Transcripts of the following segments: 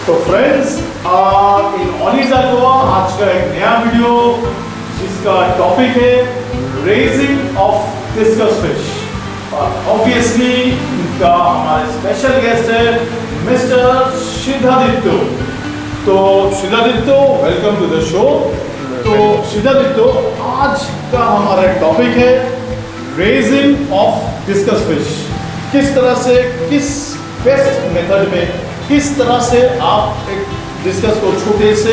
तो फ्रेंड्स इन ऑनिजा गोवा आज का एक नया वीडियो जिसका टॉपिक है raising of discuss fish. Obviously इनका हमारे स्पेशल गेस्ट है मिस्टर सिद्धादित्य। तो सिद्धादित्य वेलकम टू द शो। तो सिद्धादित्य आज का हमारा टॉपिक है रेजिंग ऑफ डिस्कस फिश। किस तरह से किस बेस्ट मेथड में किस तरह से आप एक डिस्कस को छोटे से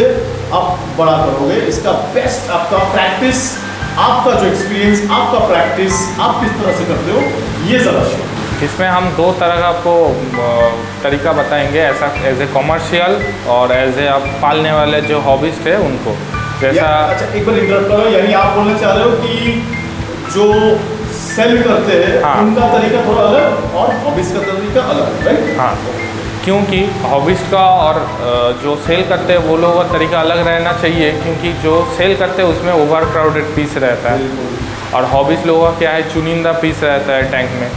आप बड़ा करोगे, इसका बेस्ट आपका प्रैक्टिस, आपका जो एक्सपीरियंस, आपका प्रैक्टिस आप किस तरह से करते हो ये ज़रा शेयर। इसमें हम दो तरह का आपको तरीका बताएंगे, ऐसा एज ए कॉमर्शियल और एज ए आप पालने वाले जो हॉबिस्ट है उनको। जैसा अच्छा एक बार इंटरप्ट करो, यानी आप बोलना चाह रहे हो कि जो सेल करते हैं हाँ, उनका तरीका थोड़ा अलग और हॉबिस्ट का तरीका अलग, राइट? हाँ, क्योंकि हॉबिस्ट का और जो सेल करते हैं वो लोगों का तरीका अलग रहना चाहिए, क्योंकि जो सेल करते हैं उसमें ओवर क्राउडेड पीस रहता है और हॉबिस्ट लोगों का क्या है, चुनिंदा पीस रहता है टैंक में।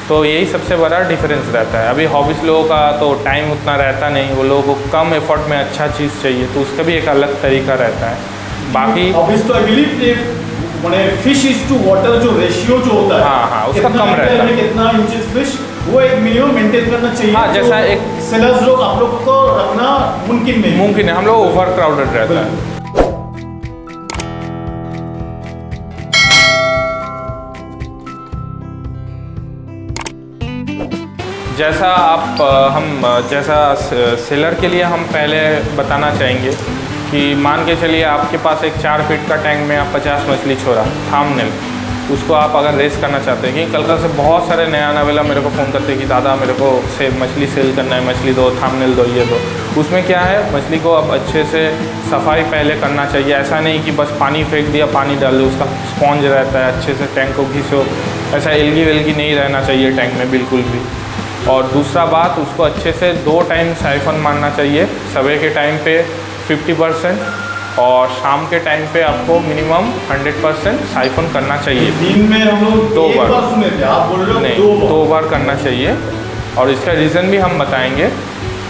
तो यही सबसे बड़ा डिफरेंस रहता है। अभी हॉबिस्ट लोगों का तो टाइम उतना रहता नहीं, वो लोगों को कम एफर्ट में अच्छा चीज़ चाहिए, तो उसका भी एक अलग तरीका रहता है। बाकी हॉबिस्ट तो आई बिलीव मैंने फिश इज टू वाटर जो रेशियो जो होता है, हाँ, उसका कम रहता है, कितना इंचेस फिश वो एक मिनिमम मेंटेन करना चाहिए। हाँ, जैसा एक सेलर्स लोग आप लोग को रखना मुमकिन नहीं, हम लोग ओवर क्राउडेड रहता है। जैसा सेलर के लिए हम पहले बताना चाहेंगे कि मान के चलिए आपके पास एक 4 फीट का टैंक में आप 50 मछली छोड़ा थामनेल, उसको आप अगर रेस करना चाहते हैं, कि कल से बहुत सारे नया नवेला मेरे को फ़ोन करते हैं कि दादा मेरे को मछली सेल करना है, मछली दो, थामनेल दो, ये दो। उसमें क्या है, मछली को अब अच्छे से सफाई पहले करना चाहिए। ऐसा नहीं कि बस पानी फेंक दिया, पानी डाल दो, उसका स्पॉन्ज रहता है, अच्छे से टैंक को घिसो, ऐसा एलगी वेलगी नहीं रहना चाहिए टैंक में बिल्कुल भी। और दूसरा बात, उसको अच्छे से 2 टाइम साइफन मारना चाहिए। सुबह के टाइम पे 50% और शाम के टाइम पे आपको मिनिमम 100% साइफन करना चाहिए। दिन में हम लोग 2 बार सुने थे, आप बोल रहे हो नहीं, 2 बार करना चाहिए। और इसका रीज़न भी हम बताएंगे,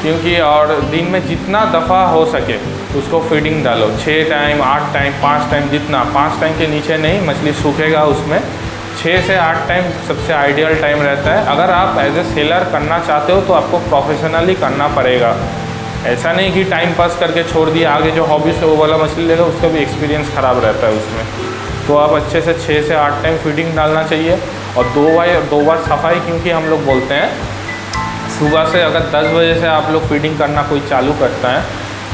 क्योंकि और दिन में जितना दफ़ा हो सके उसको फीडिंग डालो, 6 टाइम 8 टाइम 5 टाइम, जितना 5 टाइम के नीचे नहीं, मछली सूखेगा उसमें। 6 से 8 टाइम सबसे आइडियल टाइम रहता है। अगर आप एज ए सेलर करना चाहते हो तो आपको प्रोफेशनली करना पड़ेगा। ऐसा नहीं कि टाइम पास करके छोड़ दिया, आगे जो हॉबी से वो वाला मछली लेगा उसका भी एक्सपीरियंस ख़राब रहता है उसमें। तो आप अच्छे से 6 से 8 टाइम फीडिंग डालना चाहिए और 2 बार सफाई, क्योंकि हम लोग बोलते हैं सुबह से अगर 10 बजे से आप लोग फीडिंग करना कोई चालू करता है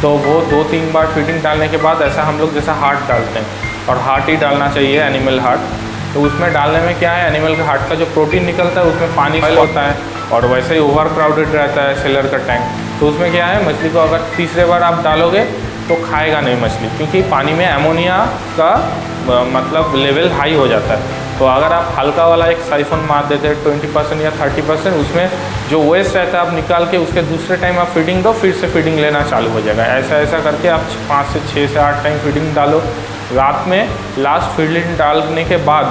तो वो 2-3 बार फीडिंग डालने के बाद ऐसा हम लोग जैसा हार्ट डालते हैं, और हार्ट ही डालना चाहिए, एनिमल हार्ट। तो उसमें डालने में क्या है, एनिमल का हार्ट का जो प्रोटीन निकलता है उसमें पानी होता है और वैसे ही ओवर क्राउडेड रहता है सेलर का टैंक। तो उसमें क्या है, मछली को अगर तीसरे बार आप डालोगे तो खाएगा नहीं मछली, क्योंकि पानी में अमोनिया का मतलब लेवल हाई हो जाता है। तो अगर आप हल्का वाला एक साइफन मार देते हैं 20% या 30%, उसमें जो वेस्ट रहता है आप निकाल के उसके दूसरे टाइम आप फीडिंग दो, फिर से फीडिंग लेना चालू हो जाएगा। ऐसा करके आप 5 से 6 से 8 टाइम फीडिंग डालो। रात में लास्ट फीडिंग डालने के बाद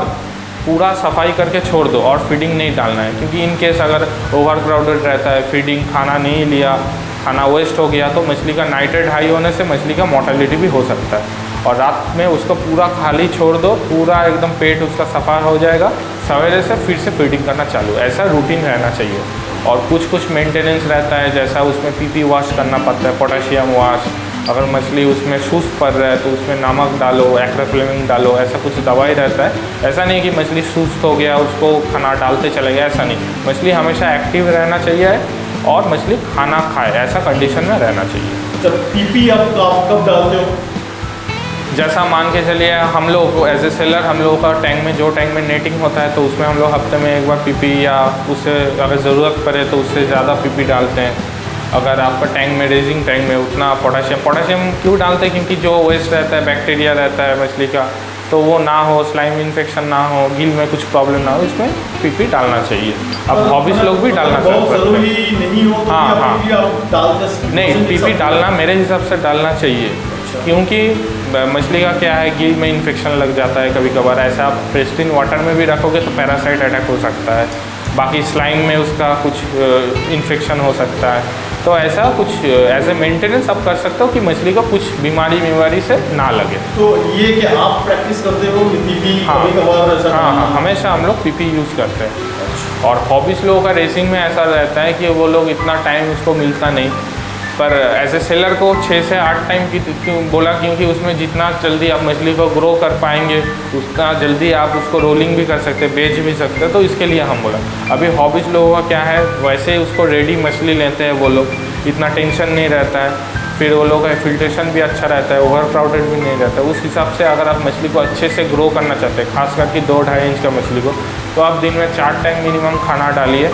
पूरा सफाई करके छोड़ दो और फीडिंग नहीं डालना है, क्योंकि इन केस अगर ओवर क्राउडेड रहता है, फीडिंग खाना नहीं लिया, खाना वेस्ट हो गया, तो मछली का नाइट्रेट हाई होने से मछली का मोर्टेलिटी भी हो सकता है। और रात में उसको पूरा खाली छोड़ दो, पूरा एकदम पेट उसका सफ़ा हो जाएगा, सवेरे से फिर से फीडिंग करना चालू। ऐसा रूटीन रहना चाहिए। और कुछ मेंटेनेंस रहता है, जैसा उसमें पीपी वॉश करना पड़ता है, पोटेशियम वॉश। अगर मछली उसमें सुस्त पड़ रहा है तो उसमें नमक डालो, एक्राफ्लेमिंग डालो, ऐसा कुछ दवाई रहता है। ऐसा नहीं कि मछली सुस्त हो गया उसको खाना डालते चले गए, ऐसा नहीं। मछली हमेशा एक्टिव रहना चाहिए और मछली खाना खाए, ऐसा कंडीशन में रहना चाहिए। जब पीपी आप कब डालते हो? जैसा मान के चलिए हम लोग एज ए सेलर, हम लोगों का टैंक में जो टैंक में नेटिंग होता है तो उसमें हम लोग हफ्ते में एक बार पीपी, या उससे अगर ज़रूरत पड़े तो उससे ज़्यादा पीपी डालते हैं। अगर आपका टैंक में रेजिंग टैंक में उतना पोटेशियम क्यों डालते हैं, क्योंकि जो वेस्ट रहता है, बैक्टीरिया रहता है मछली का, तो वो ना हो, स्लाइम इन्फेक्शन ना हो, गिल में कुछ प्रॉब्लम ना हो, इसमें पीपी डालना चाहिए। अब हॉबीज लोग भी डालना चाहते हैं। हाँ, नहीं, पीपी डालना मेरे हिसाब से डालना चाहिए, क्योंकि मछली का क्या है, गिल में इन्फेक्शन लग जाता है कभी कभार। ऐसा आप प्रेस्टीन वाटर में भी रखोगे तो पैरासाइट अटैक हो सकता है। बाकी स्लाइम में उसका कुछ इन्फेक्शन हो सकता है। तो ऐसा कुछ एज ए मेंटेनेंस आप कर सकते हो कि मछली को कुछ बीमारी से ना लगे। तो ये कि आप प्रैक्टिस करते हो पीपी हाँ कभी-कभार ऐसा? हाँ, हमेशा हम लोग पीपी यूज़ करते हैं। और हॉबीज़ लोगों का रेसिंग में ऐसा रहता है कि वो लोग इतना टाइम उसको मिलता नहीं, पर एज ए सेलर को 6 से 8 टाइम की क्यों बोला, क्योंकि उसमें जितना जल्दी आप मछली को ग्रो कर पाएंगे उतना जल्दी आप उसको रोलिंग भी कर सकते हैं, बेच भी सकते हैं। तो इसके लिए हम बोला अभी हॉबीज़ लोगों का क्या है, वैसे ही उसको रेडी मछली लेते हैं वो लोग, इतना टेंशन नहीं रहता है, फिर वो लोग का फिल्ट्रेशन भी अच्छा रहता है, ओवर क्राउडेड भी नहीं रहता है। उस हिसाब से अगर आप मछली को अच्छे से ग्रो करना चाहते हैं, खास करके 2-2.5 इंच का मछली को, तो आप दिन में 4 टाइम मिनिमम खाना डालिए।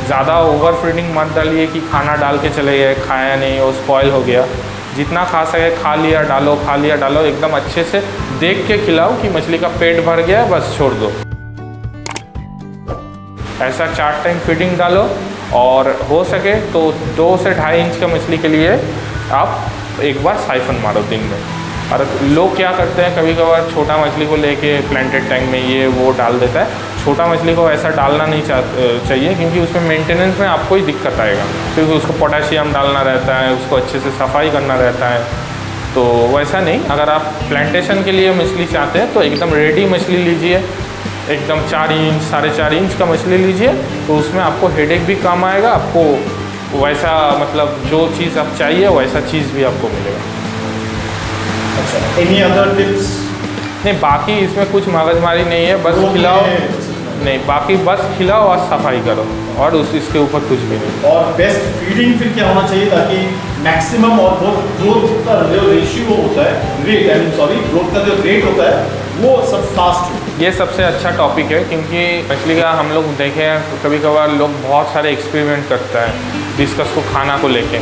ज़्यादा ओवर फीडिंग मत डालिए कि खाना डाल के चले गए, खाया नहीं, वो स्पॉयल हो गया। जितना खा सके खा लिया डालो, एकदम अच्छे से देख के खिलाओ कि मछली का पेट भर गया, बस छोड़ दो। ऐसा 4 टाइम फीडिंग डालो, और हो सके तो 2 से 2.5 इंच का मछली के लिए आप एक बार साइफन मारो दिन में। और लोग क्या करते हैं, कभी कभार छोटा मछली को लेके प्लांटेड टैंक में ये वो डाल देता है। छोटा मछली को ऐसा डालना नहीं चाहिए, क्योंकि उसमें मेंटेनेंस में आपको ही दिक्कत आएगा, क्योंकि उसको पोटेशियम डालना रहता है, उसको अच्छे से सफाई करना रहता है। तो वैसा नहीं, अगर आप प्लांटेशन के लिए मछली चाहते हैं तो एकदम रेडी मछली लीजिए, एकदम 4 इंच 4.5 इंच का मछली लीजिए, तो उसमें आपको हेडेक भी कम आएगा, आपको वैसा मतलब जो चीज़ आप चाहिए वैसा चीज़ भी आपको मिलेगा। अच्छा, एनी अदर टिप्स? नहीं, बाकी इसमें कुछ मगजमारी नहीं है, बस खिलाओ, नहीं बाकी बस खिलाओ और सफाई करो, और इसके ऊपर कुछ भी नहीं। और बेस्ट फीडिंग फिर क्या होना चाहिए ताकि मैक्सिमम और बहुत ग्रोथ का जो रेशियो होता है, ग्रोथ का जो रेट होता है वो सब फास्ट हो? ये सबसे अच्छा टॉपिक है, क्योंकि मछली का हम लोग देखें कभी कभार लोग बहुत सारे एक्सपेरिमेंट करते हैं डिस्कस को खाना को लेके।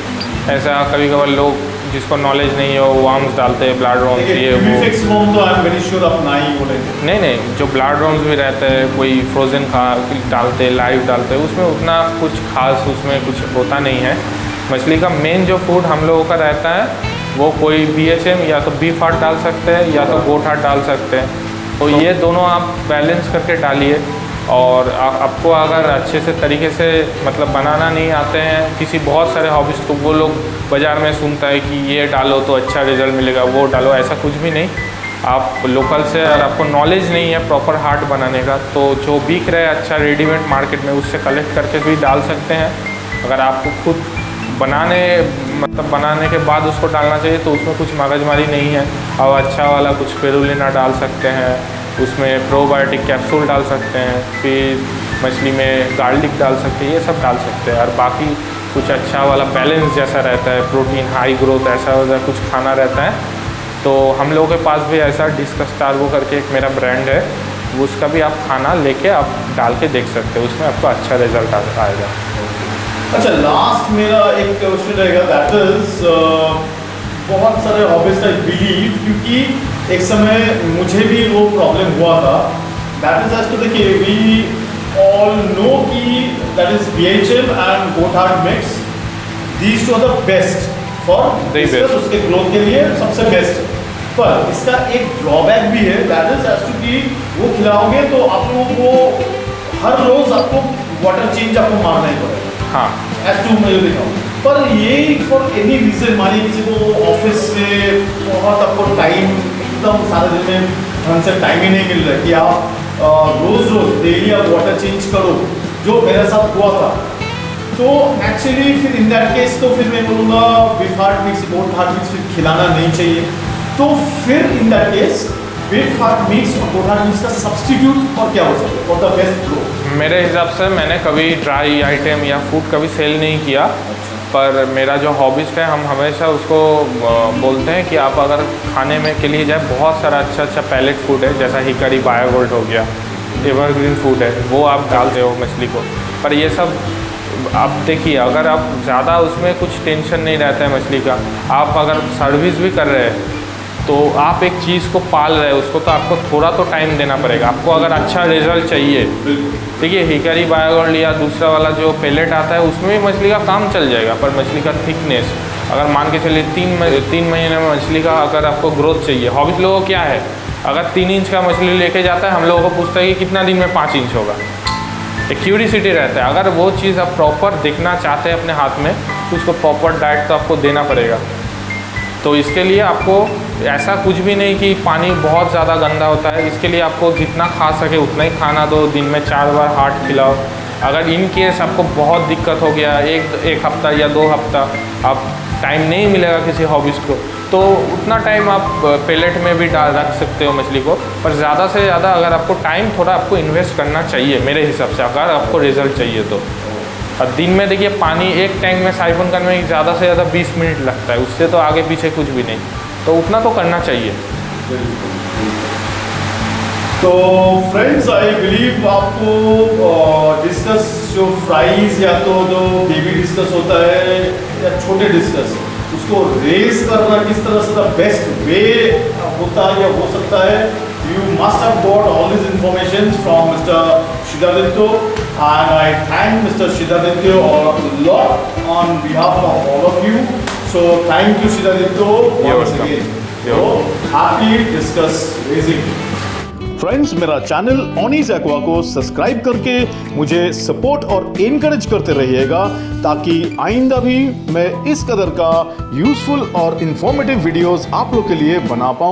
ऐसा कभी कभार लोग जिसको नॉलेज नहीं है वो वार्म्स डालते हैं, ब्लड रॉम्स, ये वो। फिक्स वार्म तो आई एम वेरी श्योर आप ना ही बोलेंगे। नहीं, जो ब्लड रॉम्स भी रहते हैं, कोई फ्रोजन डालते हैं, लाइव डालते हैं, उसमें उतना कुछ खास उसमें कुछ होता नहीं है। मछली का मेन जो फूड हम लोगों का रहता है वो कोई BHM या तो बीफ हार्ट डाल सकते हैं या तो गोट हार्ट डाल सकते हैं। तो ये दोनों आप बैलेंस करके डालिए। और आपको अगर अच्छे से तरीके से मतलब बनाना नहीं आते हैं, किसी बहुत सारे हॉबिस्ट को वो लोग बाज़ार में सुनता है कि ये डालो तो अच्छा रिजल्ट मिलेगा, वो डालो, ऐसा कुछ भी नहीं। आप लोकल से अगर आपको नॉलेज नहीं है प्रॉपर हार्ट बनाने का, तो जो बिक रहा है अच्छा रेडीमेड मार्केट में उससे कलेक्ट करके भी डाल सकते हैं। अगर आपको खुद बनाने के बाद उसको डालना चाहिए तो उसमें कुछ मगजमारी नहीं है। और अच्छा वाला कुछ स्पिरुलिना डाल सकते हैं, उसमें प्रोबायोटिक कैप्सूल डाल सकते हैं, फिर मछली में गार्लिक डाल सकते हैं, ये सब डाल सकते हैं। और बाकी कुछ अच्छा वाला बैलेंस जैसा रहता है, प्रोटीन हाई ग्रोथ ऐसा वैसा कुछ खाना रहता है। तो हम लोगों के पास भी ऐसा डिस्कस टार्गो करके एक मेरा ब्रांड है, उसका भी आप खाना लेके आप डाल के देख सकते हो, उसमें आपको अच्छा रिजल्ट आएगा। अच्छा, लास्ट मेरा एक क्वेश्चन रहेगा, दैट इज बहुत सारे हॉबीज आई बिलीव, क्योंकि एक समय मुझे भी वो प्रॉब्लम हुआ था। दैट इज एज टू देखिए, वी ऑल नो कि that is BHM and goat heart mix, these two are the best for discuss, उसके ग्रोथ के लिए सबसे बेस्ट। पर इसका एक ड्रॉबैक भी है, दैट इज एज टू कि वो खिलाओगे तो आप लोगों को हर रोज आपको वाटर चेंज आपको मारना ही पड़ेगा। हाँ, एज टू मैं देखा हूँ। पर ये फॉर एनी रीजन, मानिए किसी को ऑफिस में बहुत आपको टाइम एकदम सारे दिन में ढंग से टाइम ही नहीं मिल रहा है कि आप रोज डेली आप वाटर चेंज करो, जो मेरे साथ हुआ था। तो एक्चुअली फिर इन दैट केस तो फिर मैं बोलूँगा बीफ हार्ट मिक्स, गोट हार्ट मिक्स फिर खिलाना नहीं चाहिए। तो फिर in that case beef heart mix और गोट हार्ट मिक्स का सब्स्टिट्यूट और क्या हो सकता है फॉर द बेस्ट ग्रोथ? मेरे हिसाब से मैंने कभी ड्राई आइटम या फूड कभी सेल नहीं किया, पर मेरा जो हॉबिस्ट है हम हमेशा उसको बोलते हैं कि आप अगर खाने में के लिए जाए, बहुत सारा अच्छा पैलेट फूड है, जैसा हिकरी बायोगोल्ड हो गया, एवरग्रीन फूड है, वो आप डालते हो मछली को। पर ये सब आप देखिए, अगर आप ज़्यादा उसमें कुछ टेंशन नहीं रहता है मछली का, आप अगर सर्विस भी कर रहे हैं तो आप एक चीज़ को पाल रहे हैं, उसको तो आपको थोड़ा तो टाइम देना पड़ेगा। आपको अगर अच्छा रिजल्ट चाहिए, देखिए हिकरी बायोगोल्ड या दूसरा वाला जो पेलेट आता है उसमें भी मछली का काम चल जाएगा, पर मछली का थिकनेस अगर मान के चलिए 3 महीने में मछली का अगर आपको ग्रोथ चाहिए। हॉबीज लोगों को क्या है, अगर 3 इंच का मछली लेके जाता है, हम लोगों को पूछता है कि कितना दिन में 5 इंच होगा, एक क्यूरियोसिटी रहता है। अगर वो चीज़ आप प्रॉपर देखना चाहते हैं अपने हाथ में तो उसको प्रॉपर डाइट तो आपको देना पड़ेगा। तो इसके लिए आपको ऐसा कुछ भी नहीं कि पानी बहुत ज़्यादा गंदा होता है, इसके लिए आपको जितना खा सके उतना ही खाना दो। दिन में 4 बार हार्ट खिलाओ। अगर इन केस आपको बहुत दिक्कत हो गया, एक हफ्ता या 2 हफ्ता आप टाइम नहीं मिलेगा किसी हॉबीज़ को, तो उतना टाइम आप पेलेट में भी डाल रख सकते हो मछली को। पर ज़्यादा से ज़्यादा अगर आपको टाइम थोड़ा आपको इन्वेस्ट करना चाहिए मेरे हिसाब से, अगर आपको रिजल्ट चाहिए तो। अब दिन में देखिए पानी एक टैंक में साइफन करने में ज़्यादा से ज़्यादा 20 मिनट लगता है, उससे तो आगे पीछे कुछ भी नहीं, तो उतना तो करना चाहिए। तो फ्रेंड्स आई बिलीव आपको डिस्कस जो फ्राइज या तो जो बेबी डिस्कस होता है या छोटे डिस्कस, उसको रेस करना किस तरह से द बेस्ट वे होता है या हो सकता है। You must have got all these information from Mr. Siddhaditya, and I thank Mr. Siddhaditya a lot on behalf of all of you. So thank you Siddhaditya once again. So happy discuss raising. Friends, मेरा channel ऑनीज aqua को subscribe करके मुझे support और encourage करते रहिएगा, ताकि आइंदा भी मैं इस कदर का यूजफुल और इंफॉर्मेटिव वीडियोस आप लोग के लिए बना पाऊँ।